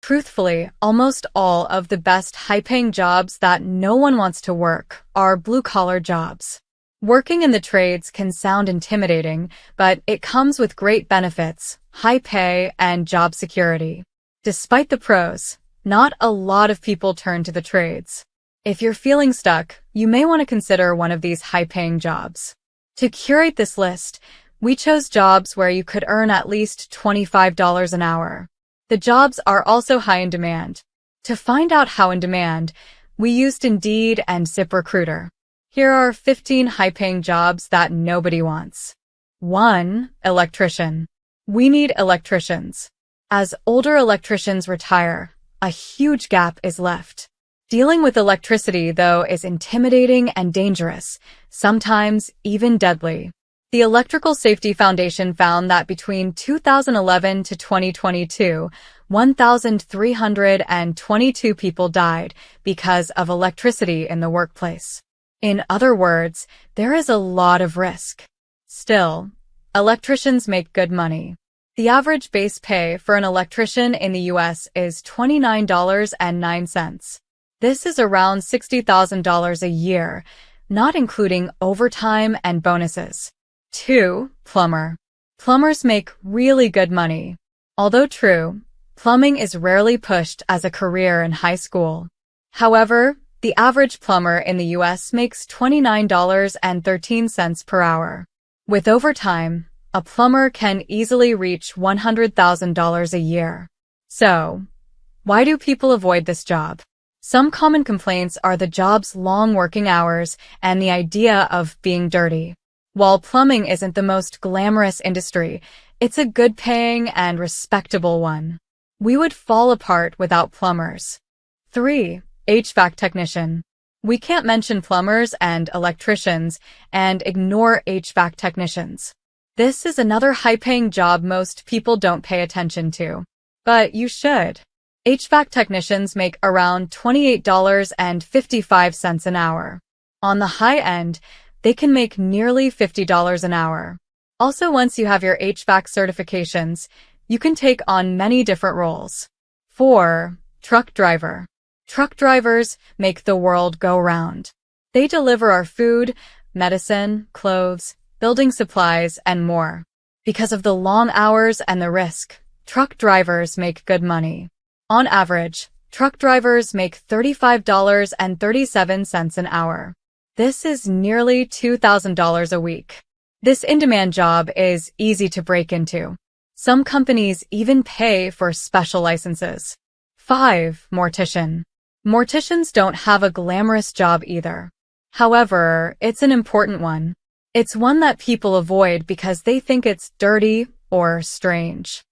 Truthfully, almost all of the best high-paying jobs that no one wants to work are blue-collar jobs. Working in the trades can sound intimidating, but it comes with great benefits, high pay, and job security. Despite the pros, not a lot of people turn to the trades. If you're feeling stuck, you may want to consider one of these high-paying jobs. To curate this list, we chose jobs where you could earn at least $25 an hour. The jobs are also high in demand. To find out how in demand, we used Indeed and ZipRecruiter. Here are 15 high-paying jobs that nobody wants. 1. Electrician. We need electricians. As older electricians retire, a huge gap is left. Dealing with electricity, though, is intimidating and dangerous, sometimes even deadly. The Electrical Safety Foundation found that between 2011 to 2022, 1,322 people died because of electricity in the workplace. In other words, there is a lot of risk. Still, electricians make good money. The average base pay for an electrician in the U.S. is $29.09. This is around $60,000 a year, not including overtime and bonuses. 2. Plumber. Plumbers make really good money. Although true, plumbing is rarely pushed as a career in high school. However, the average plumber in the U.S. makes $29.13 per hour. With overtime, a plumber can easily reach $100,000 a year. So, why do people avoid this job? Some common complaints are the job's long working hours and the idea of being dirty. While plumbing isn't the most glamorous industry, it's a good-paying and respectable one. We would fall apart without plumbers. 3. HVAC Technician. We can't mention plumbers and electricians and ignore HVAC technicians. This is another high-paying job most people don't pay attention to. But you should. HVAC technicians make around $28.55 an hour. On the high end, they can make nearly $50 an hour. Also, once you have your HVAC certifications, you can take on many different roles. 4. Truck driver. Truck drivers make the world go round. They deliver our food, medicine, clothes, building supplies, and more. Because of the long hours and the risk, truck drivers make good money. On average, truck drivers make $35.37 an hour. This is nearly $2,000 a week. This in-demand job is easy to break into. Some companies even pay for special licenses. 5. Mortician. Morticians don't have a glamorous job either. However, it's an important one. It's one that people avoid because they think it's dirty or strange.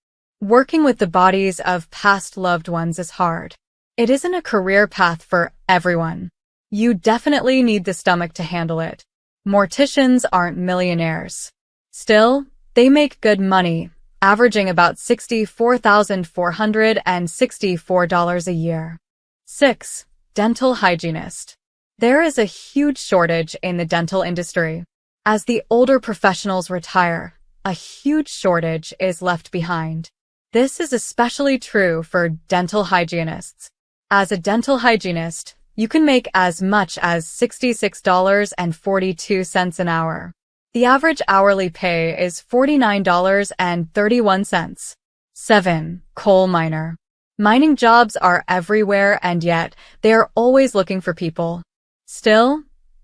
Working with the bodies of past loved ones is hard. It isn't a career path for everyone. You definitely need the stomach to handle it. Morticians aren't millionaires. Still, they make good money, averaging about $64,464 a year. 6. Dental hygienist. There is a huge shortage in the dental industry. As the older professionals retire, a huge shortage is left behind. This is especially true for dental hygienists. As a dental hygienist, you can make as much as $66.42 an hour. The average hourly pay is $49.31. 7. Coal miner. Mining jobs are everywhere, and yet they are always looking for people. Still,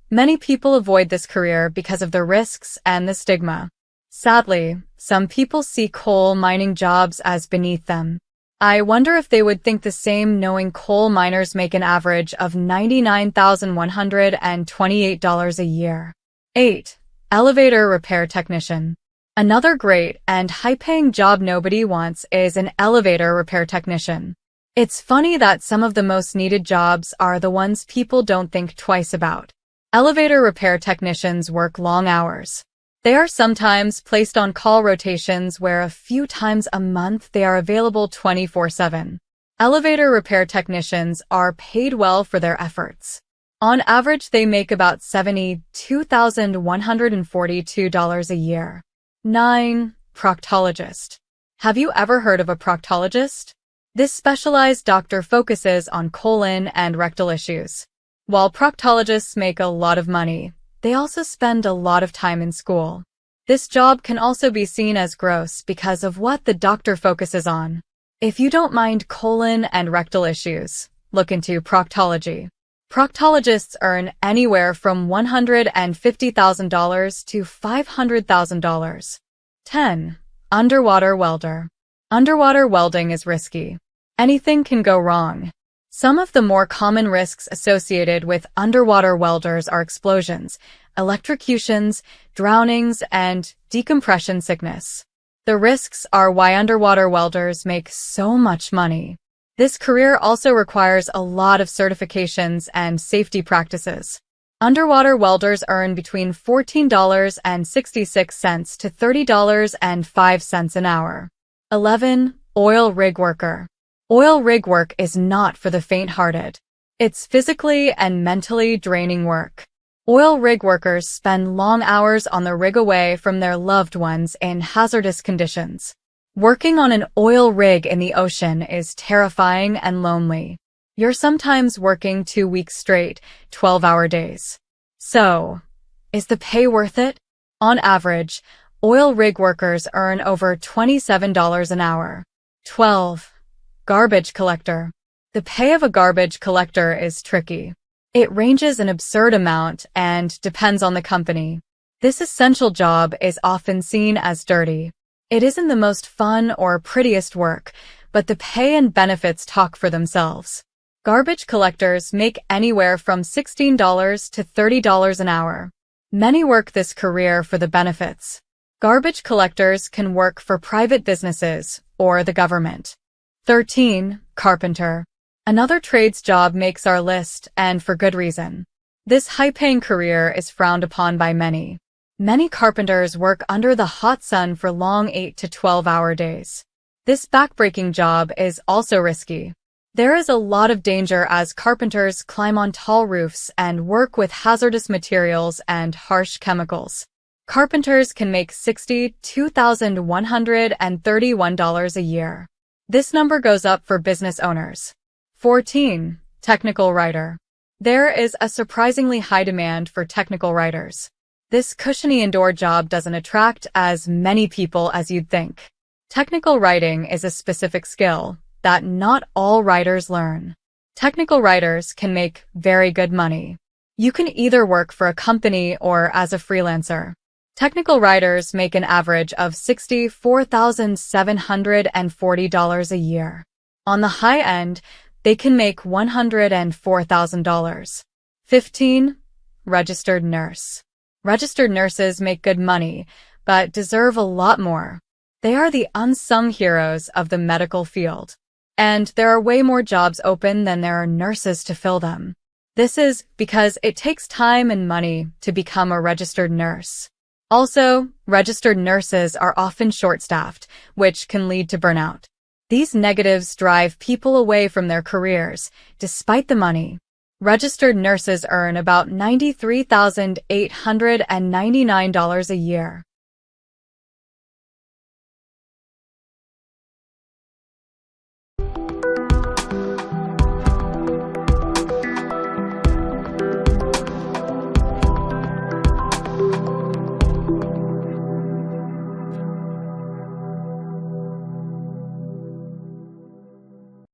many people avoid this career because of the risks and the stigma. Sadly, some people see coal mining jobs as beneath them. I wonder if they would think the same knowing coal miners make an average of $99,128 a year. 8. Elevator repair technician. Another great and high-paying job nobody wants is an elevator repair technician. It's funny that some of the most needed jobs are the ones people don't think twice about. Elevator repair technicians work long hours. They are sometimes placed on call rotations where a few times a month they are available 24/7. Elevator repair technicians are paid well for their efforts. On average, they make about $72,142 a year. 9. Proctologist. Have you ever heard of a proctologist? This specialized doctor focuses on colon and rectal issues. While proctologists make a lot of money, they also spend a lot of time in school. This job can also be seen as gross because of what the doctor focuses on. If you don't mind colon and rectal issues, look into proctology. Proctologists earn anywhere from $150,000 to $500,000. 10. Underwater welder. Underwater welding is risky. Anything can go wrong. Some of the more common risks associated with underwater welders are explosions, electrocutions, drownings, and decompression sickness. The risks are why underwater welders make so much money. This career also requires a lot of certifications and safety practices. Underwater welders earn between $14.66 to $30.05 an hour. 11. Oil rig worker. Oil rig work is not for the faint-hearted. It's physically and mentally draining work. Oil rig workers spend long hours on the rig away from their loved ones in hazardous conditions. Working on an oil rig in the ocean is terrifying and lonely. You're sometimes working 2 weeks straight, 12-hour days. So, is the pay worth it? On average, oil rig workers earn over $27 an hour. 12. Garbage collector. The pay of a garbage collector is tricky. It ranges an absurd amount and depends on the company. This essential job is often seen as dirty. It isn't the most fun or prettiest work, but the pay and benefits talk for themselves. Garbage collectors make anywhere from $16 to $30 an hour. Many work this career for the benefits. Garbage collectors can work for private businesses or the government. 13. Carpenter. Another trades job makes our list, and for good reason. This high-paying career is frowned upon by many. Many carpenters work under the hot sun for long 8 to 12-hour days. This back-breaking job is also risky. There is a lot of danger as carpenters climb on tall roofs and work with hazardous materials and harsh chemicals. Carpenters can make $62,131 a year. This number goes up for business owners. 14. Technical writer. There is a surprisingly high demand for technical writers. This cushiony indoor job doesn't attract as many people as you'd think. Technical writing is a specific skill that not all writers learn. Technical writers can make very good money. You can either work for a company or as a freelancer. Technical writers make an average of $64,740 a year. On the high end, they can make $104,000. 15. Registered nurse. Registered nurses make good money, but deserve a lot more. They are the unsung heroes of the medical field. And there are way more jobs open than there are nurses to fill them. This is because it takes time and money to become a registered nurse. Also, registered nurses are often short-staffed, which can lead to burnout. These negatives drive people away from their careers, despite the money. Registered nurses earn about $93,899 a year.